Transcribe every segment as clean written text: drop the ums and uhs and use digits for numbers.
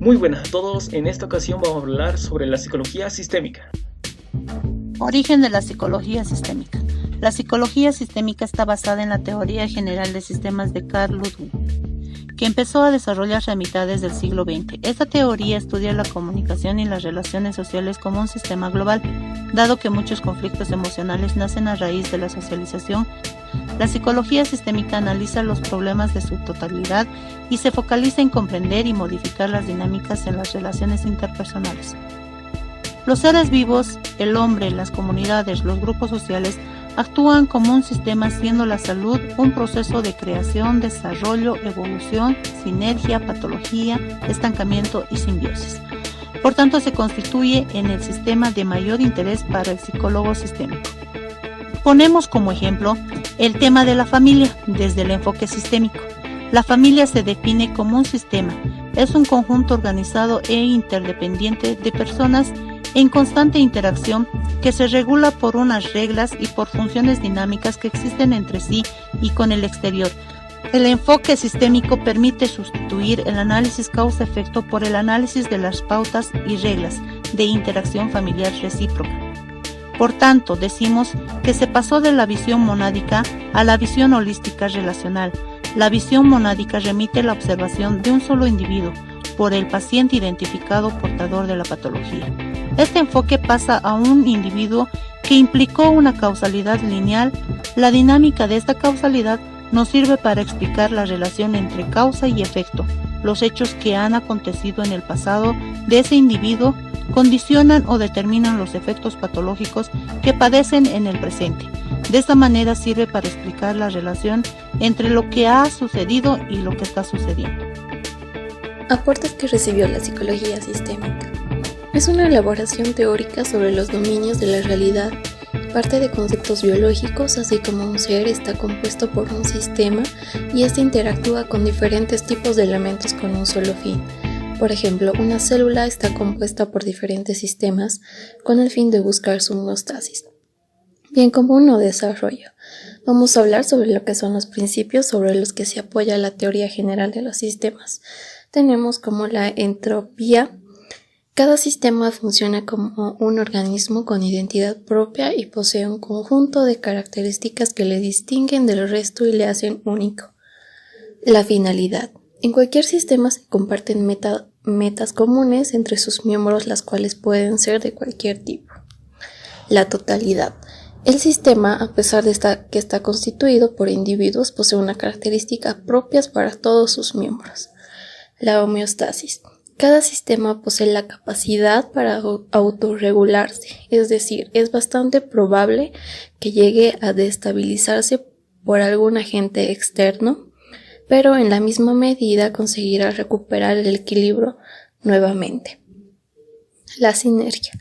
Muy buenas a todos, en esta ocasión vamos a hablar sobre la psicología sistémica. Origen de la psicología sistémica. La psicología sistémica está basada en la teoría general de sistemas de Carl Ludwig, que empezó a desarrollarse a mitades del siglo XX. Esta teoría estudia la comunicación y las relaciones sociales como un sistema global, dado que muchos conflictos emocionales nacen a raíz de la socialización. La psicología sistémica analiza los problemas de su totalidad y se focaliza en comprender y modificar las dinámicas en las relaciones interpersonales. Los seres vivos, el hombre, las comunidades, los grupos sociales, actúan como un sistema, siendo la salud un proceso de creación, desarrollo, evolución, sinergia, patología, estancamiento y simbiosis. Por tanto, se constituye en el sistema de mayor interés para el psicólogo sistémico. Ponemos como ejemplo el tema de la familia desde el enfoque sistémico. La familia se define como un sistema, es un conjunto organizado e interdependiente de personas en constante interacción que se regula por unas reglas y por funciones dinámicas que existen entre sí y con el exterior. El enfoque sistémico permite sustituir el análisis causa-efecto por el análisis de las pautas y reglas de interacción familiar recíproca. Por tanto, decimos que se pasó de la visión monádica a la visión holística relacional. La visión monádica remite la observación de un solo individuo por el paciente identificado portador de la patología. Este enfoque pasa a un individuo que implicó una causalidad lineal. La dinámica de esta causalidad nos sirve para explicar la relación entre causa y efecto. Los hechos que han acontecido en el pasado de ese individuo condicionan o determinan los efectos patológicos que padecen en el presente. De esta manera sirve para explicar la relación entre lo que ha sucedido y lo que está sucediendo. Aportes que recibió la psicología sistémica. Es una elaboración teórica sobre los dominios de la realidad. Parte de conceptos biológicos, así como un ser está compuesto por un sistema y este interactúa con diferentes tipos de elementos con un solo fin. Por ejemplo, una célula está compuesta por diferentes sistemas con el fin de buscar su homeostasis, bien común o desarrollo. Vamos a hablar sobre lo que son los principios sobre los que se apoya la teoría general de los sistemas. Tenemos como la entropía. Cada sistema funciona como un organismo con identidad propia y posee un conjunto de características que le distinguen del resto y le hacen único. La finalidad. En cualquier sistema se comparten metas comunes entre sus miembros, las cuales pueden ser de cualquier tipo. La totalidad. El sistema, a pesar de que está constituido por individuos, posee una característica propia para todos sus miembros. La homeostasis. Cada sistema posee la capacidad para autorregularse, es decir, es bastante probable que llegue a destabilizarse por algún agente externo, pero en la misma medida conseguirá recuperar el equilibrio nuevamente. La sinergia.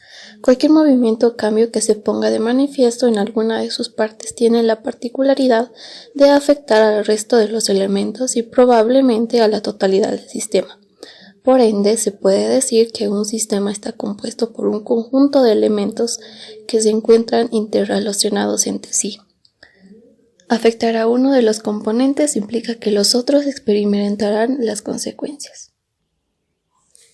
Cualquier movimiento o cambio que se ponga de manifiesto en alguna de sus partes tiene la particularidad de afectar al resto de los elementos y probablemente a la totalidad del sistema. Por ende, se puede decir que un sistema está compuesto por un conjunto de elementos que se encuentran interrelacionados entre sí. Afectar a uno de los componentes implica que los otros experimentarán las consecuencias.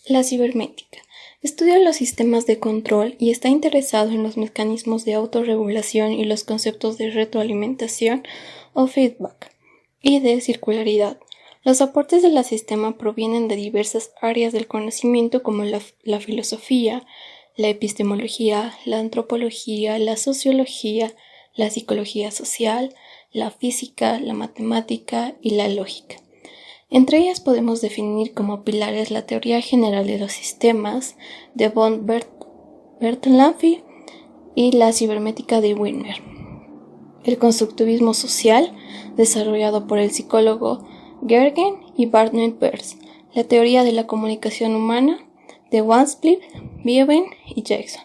La cibernética. Estudia los sistemas de control y está interesado en los mecanismos de autorregulación y los conceptos de retroalimentación o feedback y de circularidad. Los aportes de la sistema provienen de diversas áreas del conocimiento como la filosofía, la epistemología, la antropología, la sociología, la psicología social, la física, la matemática y la lógica. Entre ellas podemos definir como pilares la teoría general de los sistemas de von Bertalanffy y la cibernética de Wimmer. El constructivismo social, desarrollado por el psicólogo Gergen y Barnett Bers, la teoría de la comunicación humana de Wansplit, Bevan y Jackson,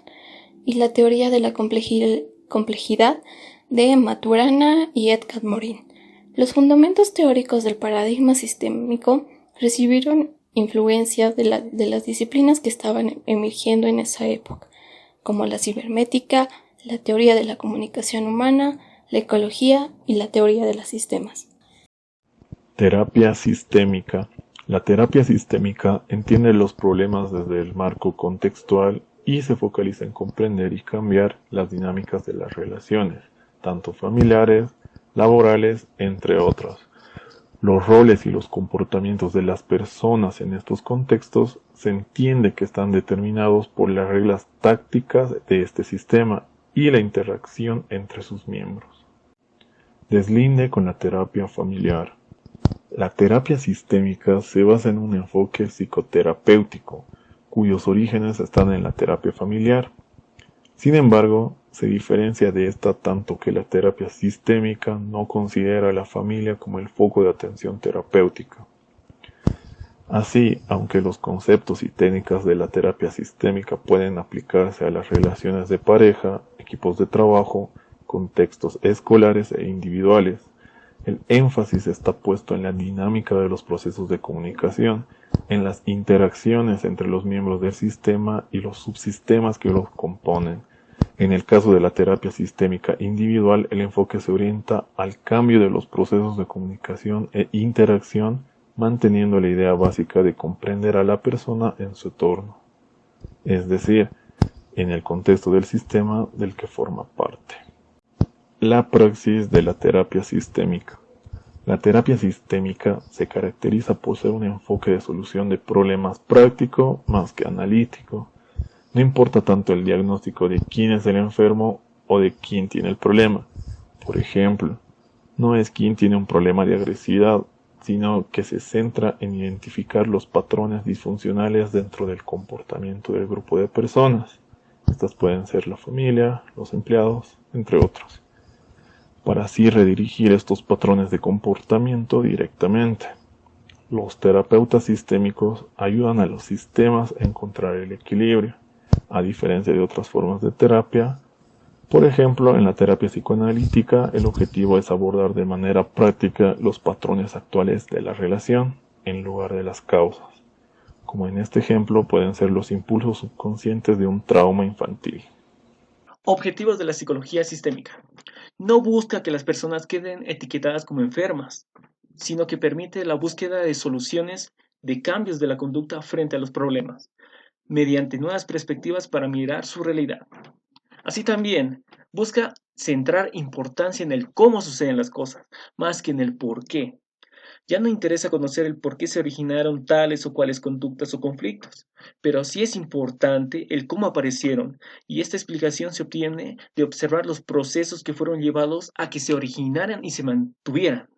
y la teoría de la complejidad de Maturana y Edgar Morin. Los fundamentos teóricos del paradigma sistémico recibieron influencia de las disciplinas que estaban emergiendo en esa época, como la cibernética, la teoría de la comunicación humana, la ecología y la teoría de los sistemas. Terapia sistémica. La terapia sistémica entiende los problemas desde el marco contextual y se focaliza en comprender y cambiar las dinámicas de las relaciones, tanto familiares, laborales, entre otros. Los roles y los comportamientos de las personas en estos contextos se entiende que están determinados por las reglas tácticas de este sistema y la interacción entre sus miembros. Deslinde con la terapia familiar. La terapia sistémica se basa en un enfoque psicoterapéutico, cuyos orígenes están en la terapia familiar. Sin embargo, se diferencia de esta tanto que la terapia sistémica no considera a la familia como el foco de atención terapéutica. Así, aunque los conceptos y técnicas de la terapia sistémica pueden aplicarse a las relaciones de pareja, equipos de trabajo, contextos escolares e individuales, el énfasis está puesto en la dinámica de los procesos de comunicación, en las interacciones entre los miembros del sistema y los subsistemas que los componen. En el caso de la terapia sistémica individual, el enfoque se orienta al cambio de los procesos de comunicación e interacción, manteniendo la idea básica de comprender a la persona en su entorno, es decir, en el contexto del sistema del que forma parte. La praxis de la terapia sistémica. La terapia sistémica se caracteriza por ser un enfoque de solución de problemas práctico más que analítico. No importa tanto el diagnóstico de quién es el enfermo o de quién tiene el problema. Por ejemplo, no es quién tiene un problema de agresividad, sino que se centra en identificar los patrones disfuncionales dentro del comportamiento del grupo de personas. Estas pueden ser la familia, los empleados, entre otros, para así redirigir estos patrones de comportamiento directamente. Los terapeutas sistémicos ayudan a los sistemas a encontrar el equilibrio, a diferencia de otras formas de terapia. Por ejemplo, en la terapia psicoanalítica, el objetivo es abordar de manera práctica los patrones actuales de la relación, en lugar de las causas, como en este ejemplo pueden ser los impulsos subconscientes de un trauma infantil. Objetivos de la psicología sistémica. No busca que las personas queden etiquetadas como enfermas, sino que permite la búsqueda de soluciones de cambios de la conducta frente a los problemas, mediante nuevas perspectivas para mirar su realidad. Así también, busca centrar importancia en el cómo suceden las cosas, más que en el por qué. Ya no interesa conocer el por qué se originaron tales o cuales conductas o conflictos, pero sí es importante el cómo aparecieron, y esta explicación se obtiene de observar los procesos que fueron llevados a que se originaran y se mantuvieran.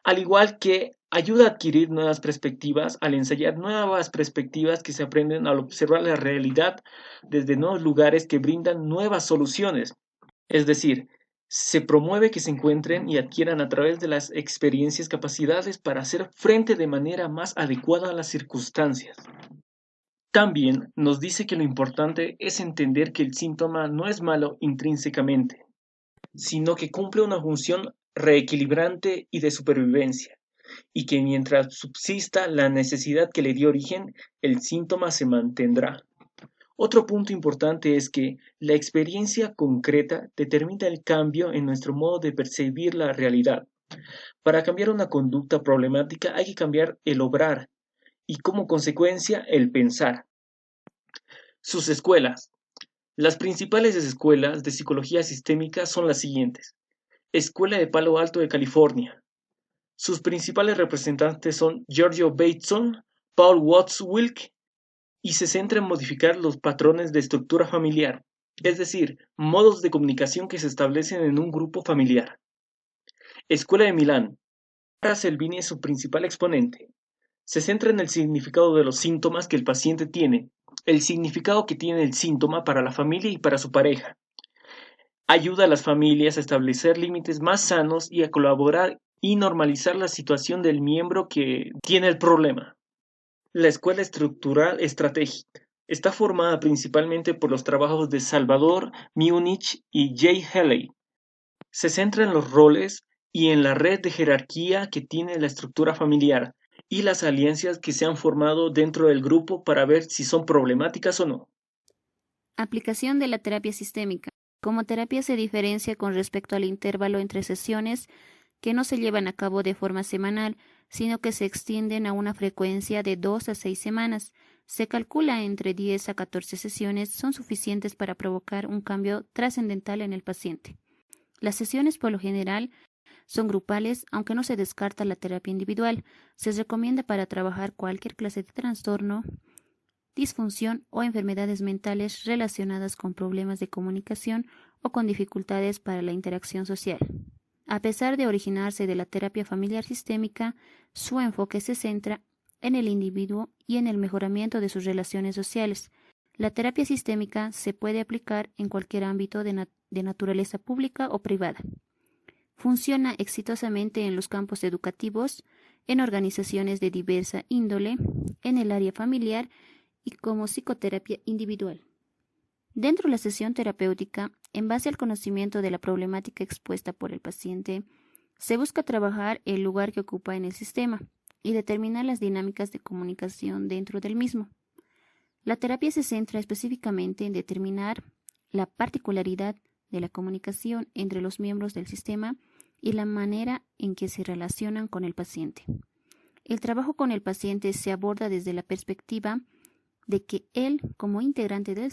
Al igual que ayuda a adquirir nuevas perspectivas al ensayar nuevas perspectivas que se aprenden al observar la realidad desde nuevos lugares que brindan nuevas soluciones. Es decir, se promueve que se encuentren y adquieran a través de las experiencias capacidades para hacer frente de manera más adecuada a las circunstancias. También nos dice que lo importante es entender que el síntoma no es malo intrínsecamente, sino que cumple una función reequilibrante y de supervivencia, y que mientras subsista la necesidad que le dio origen, el síntoma se mantendrá. Otro punto importante es que la experiencia concreta determina el cambio en nuestro modo de percibir la realidad. Para cambiar una conducta problemática hay que cambiar el obrar y como consecuencia el pensar. Sus escuelas. Las principales escuelas de psicología sistémica son las siguientes. Escuela de Palo Alto de California. Sus principales representantes son Giorgio Bateson, Paul Watzlawick, y se centra en modificar los patrones de estructura familiar, es decir, modos de comunicación que se establecen en un grupo familiar. Escuela de Milán. Salvini es su principal exponente. Se centra en el significado de los síntomas que el paciente tiene, el significado que tiene el síntoma para la familia y para su pareja. Ayuda a las familias a establecer límites más sanos y a colaborar y normalizar la situación del miembro que tiene el problema. La Escuela Estructural Estratégica está formada principalmente por los trabajos de Salvador Múnich y Jay Haley. Se centra en los roles y en la red de jerarquía que tiene la estructura familiar y las alianzas que se han formado dentro del grupo para ver si son problemáticas o no. Aplicación de la terapia sistémica. Como terapia se diferencia con respecto al intervalo entre sesiones que no se llevan a cabo de forma semanal, sino que se extienden a una frecuencia de 2 a 6 semanas. Se calcula entre 10 a 14 sesiones son suficientes para provocar un cambio trascendental en el paciente. Las sesiones por lo general son grupales, aunque no se descarta la terapia individual. Se recomienda para trabajar cualquier clase de trastorno, disfunción o enfermedades mentales relacionadas con problemas de comunicación o con dificultades para la interacción social. A pesar de originarse de la terapia familiar sistémica, su enfoque se centra en el individuo y en el mejoramiento de sus relaciones sociales. La terapia sistémica se puede aplicar en cualquier ámbito de naturaleza pública o privada. Funciona exitosamente en los campos educativos, en organizaciones de diversa índole, en el área familiar y como psicoterapia individual. Dentro de la sesión terapéutica, en base al conocimiento de la problemática expuesta por el paciente, se busca trabajar el lugar que ocupa en el sistema y determinar las dinámicas de comunicación dentro del mismo. La terapia se centra específicamente en determinar la particularidad de la comunicación entre los miembros del sistema y la manera en que se relacionan con el paciente. El trabajo con el paciente se aborda desde la perspectiva de que él, como integrante del